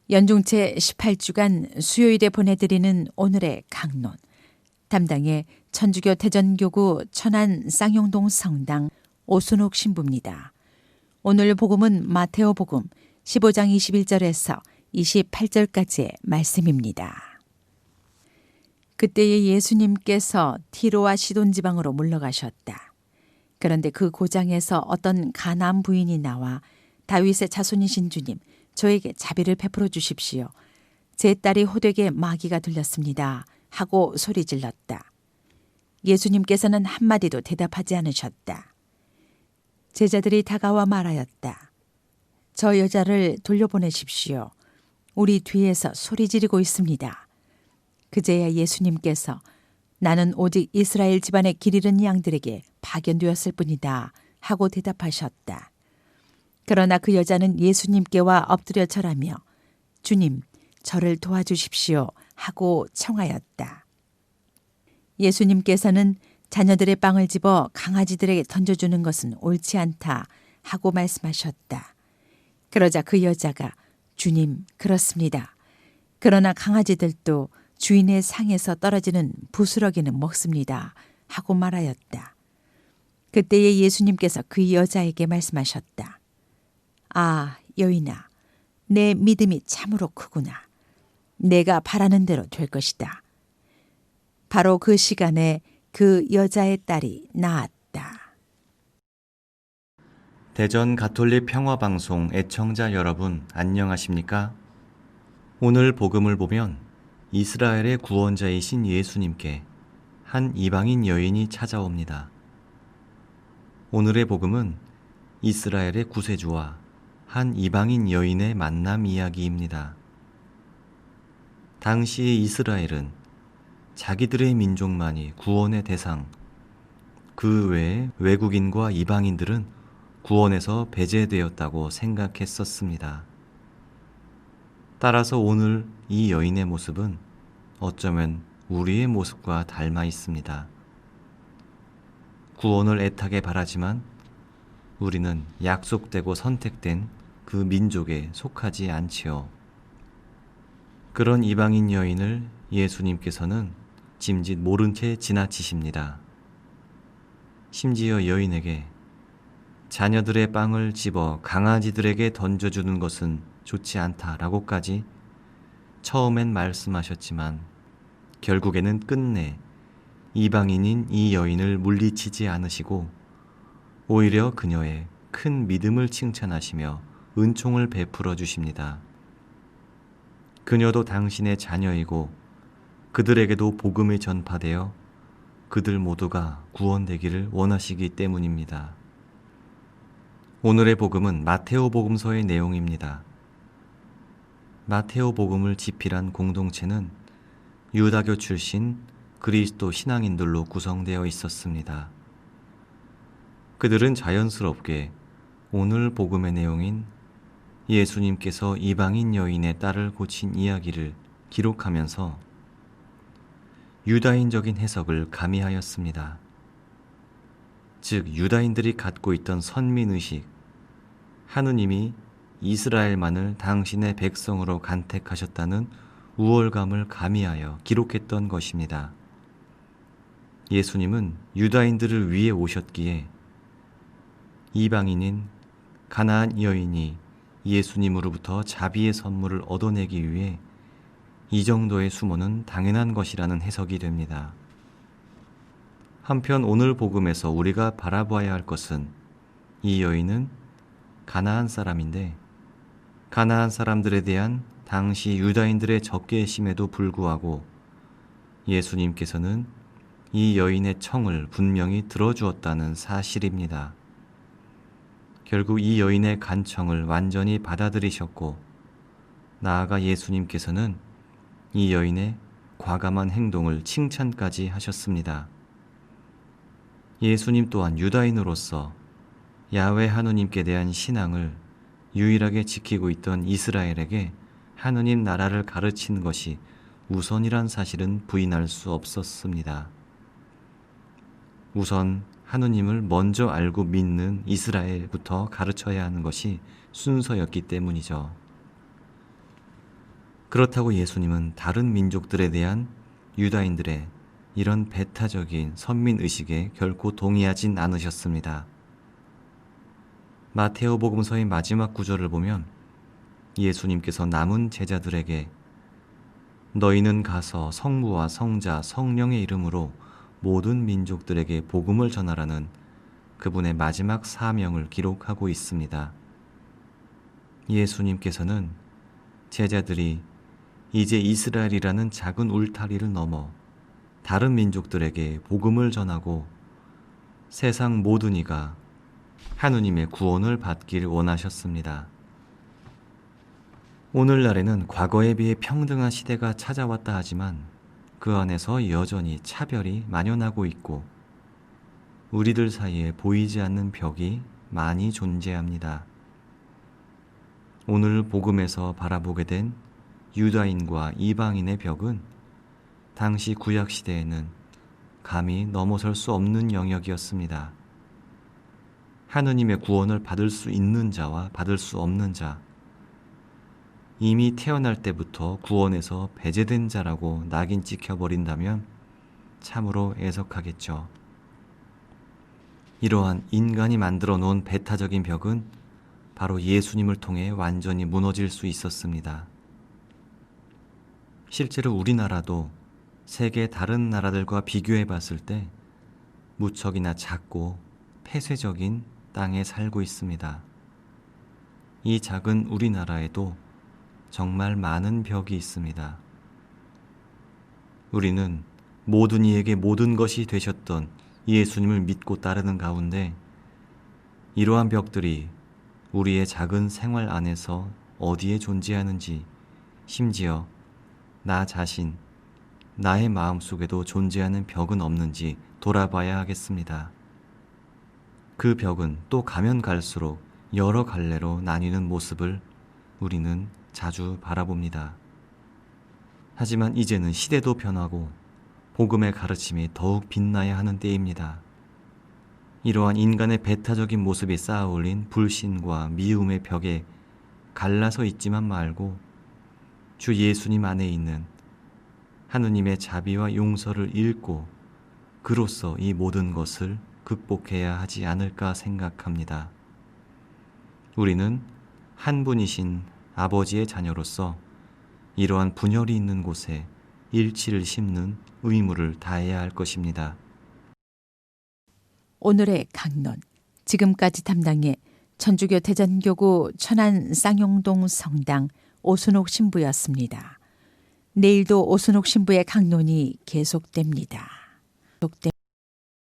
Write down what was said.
연중체 18주간 수요일에 보내드리는 오늘의 강론. 담당의 천주교 대전교구 천안 쌍용동 성당 오순옥 신부입니다. 오늘 복음은 마테오 복음 15장 21절에서 28절까지의 말씀입니다. 그때에 예수님께서 티로와 시돈 지방으로 물러가셨다. 그런데 그 고장에서 어떤 가나안 부인이 나와 다윗의 자손이신 주님, 저에게 자비를 베풀어 주십시오. 제 딸이 호되게 마귀가 들렸습니다. 하고 소리질렀다. 예수님께서는 한마디도 대답하지 않으셨다. 제자들이 다가와 말하였다. 저 여자를 돌려보내십시오. 우리 뒤에서 소리 지르고 있습니다. 그제야 예수님께서 나는 오직 이스라엘 집안의 길 잃은 양들에게 파견되었을 뿐이다. 하고 대답하셨다. 그러나 그 여자는 예수님께와 엎드려 절하며 주님, 저를 도와주십시오 하고 청하였다. 예수님께서는 자녀들의 빵을 집어 강아지들에게 던져주는 것은 옳지 않다 하고 말씀하셨다. 그러자 그 여자가 주님, 그렇습니다. 그러나 강아지들도 주인의 상에서 떨어지는 부스러기는 먹습니다 하고 말하였다. 그때에 예수님께서 그 여자에게 말씀하셨다. 아, 여인아, 내 믿음이 참으로 크구나. 내가 바라는 대로 될 것이다. 바로 그 시간에 그 여자의 딸이 나았다. 대전 가톨릭 평화방송 애청자 여러분, 안녕하십니까? 오늘 복음을 보면 이스라엘의 구원자이신 예수님께 한 이방인 여인이 찾아옵니다. 오늘의 복음은 이스라엘의 구세주와 한 이방인 여인의 만남 이야기입니다. 당시의 이스라엘은 자기들의 민족만이 구원의 대상, 그 외에 외국인과 이방인들은 구원에서 배제되었다고 생각했었습니다. 따라서 오늘 이 여인의 모습은 어쩌면 우리의 모습과 닮아 있습니다. 구원을 애타게 바라지만 우리는 약속되고 선택된 그 민족에 속하지 않지요. 그런 이방인 여인을 예수님께서는 짐짓 모른 채 지나치십니다. 심지어 여인에게 자녀들의 빵을 집어 강아지들에게 던져주는 것은 좋지 않다라고까지 처음엔 말씀하셨지만 결국에는 끝내 이방인인 이 여인을 물리치지 않으시고 오히려 그녀의 큰 믿음을 칭찬하시며 은총을 베풀어 주십니다. 그녀도 당신의 자녀이고 그들에게도 복음이 전파되어 그들 모두가 구원되기를 원하시기 때문입니다. 오늘의 복음은 마테오 복음서의 내용입니다. 마테오 복음을 집필한 공동체는 유다교 출신 그리스도 신앙인들로 구성되어 있었습니다. 그들은 자연스럽게 오늘 복음의 내용인 예수님께서 이방인 여인의 딸을 고친 이야기를 기록하면서 유다인적인 해석을 가미하였습니다. 즉 유다인들이 갖고 있던 선민의식, 하느님이 이스라엘만을 당신의 백성으로 간택하셨다는 우월감을 가미하여 기록했던 것입니다. 예수님은 유다인들을 위해 오셨기에 이방인인 가나안 여인이 예수님으로부터 자비의 선물을 얻어내기 위해 이 정도의 수모는 당연한 것이라는 해석이 됩니다. 한편 오늘 복음에서 우리가 바라봐야 할 것은 이 여인은 가나안 사람인데 가나안 사람들에 대한 당시 유다인들의 적개심에도 불구하고 예수님께서는 이 여인의 청을 분명히 들어주었다는 사실입니다. 결국 이 여인의 간청을 완전히 받아들이셨고 나아가 예수님께서는 이 여인의 과감한 행동을 칭찬까지 하셨습니다. 예수님 또한 유다인으로서 야훼 하느님께 대한 신앙을 유일하게 지키고 있던 이스라엘에게 하느님 나라를 가르치는 것이 우선이란 사실은 부인할 수 없었습니다. 우선 하느님을 먼저 알고 믿는 이스라엘부터 가르쳐야 하는 것이 순서였기 때문이죠. 그렇다고 예수님은 다른 민족들에 대한 유다인들의 이런 배타적인 선민의식에 결코 동의하진 않으셨습니다. 마테오 복음서의 마지막 구절을 보면 예수님께서 남은 제자들에게 너희는 가서 성부와 성자, 성령의 이름으로 모든 민족들에게 복음을 전하라는 그분의 마지막 사명을 기록하고 있습니다. 예수님께서는 제자들이 이제 이스라엘이라는 작은 울타리를 넘어 다른 민족들에게 복음을 전하고 세상 모든 이가 하느님의 구원을 받길 원하셨습니다. 오늘날에는 과거에 비해 평등한 시대가 찾아왔다 하지만 그 안에서 여전히 차별이 만연하고 있고 우리들 사이에 보이지 않는 벽이 많이 존재합니다. 오늘 복음에서 바라보게 된 유다인과 이방인의 벽은 당시 구약 시대에는 감히 넘어설 수 없는 영역이었습니다. 하느님의 구원을 받을 수 있는 자와 받을 수 없는 자, 이미 태어날 때부터 구원에서 배제된 자라고 낙인 찍혀버린다면 참으로 애석하겠죠. 이러한 인간이 만들어 놓은 배타적인 벽은 바로 예수님을 통해 완전히 무너질 수 있었습니다. 실제로 우리나라도 세계 다른 나라들과 비교해 봤을 때 무척이나 작고 폐쇄적인 땅에 살고 있습니다. 이 작은 우리나라에도 정말 많은 벽이 있습니다. 우리는 모든 이에게 모든 것이 되셨던 예수님을 믿고 따르는 가운데 이러한 벽들이 우리의 작은 생활 안에서 어디에 존재하는지, 심지어 나 자신, 나의 마음속에도 존재하는 벽은 없는지 돌아봐야 하겠습니다. 그 벽은 또 가면 갈수록 여러 갈래로 나뉘는 모습을 우리는 자주 바라봅니다. 하지만 이제는 시대도 변하고 복음의 가르침이 더욱 빛나야 하는 때입니다. 이러한 인간의 배타적인 모습이 쌓아올린 불신과 미움의 벽에 갈라서 있지만 말고 주 예수님 안에 있는 하느님의 자비와 용서를 읽고 그로써 이 모든 것을 극복해야 하지 않을까 생각합니다. 우리는 한 분이신 아버지의 자녀로서 이러한 분열이 있는 곳에 일치를 심는 의무를 다해야 할 것입니다. 오늘의 강론, 지금까지 담당해 천주교 대전교구 천안 쌍용동 성당 오순옥 신부였습니다. 내일도 오순옥 신부의 강론이 계속됩니다.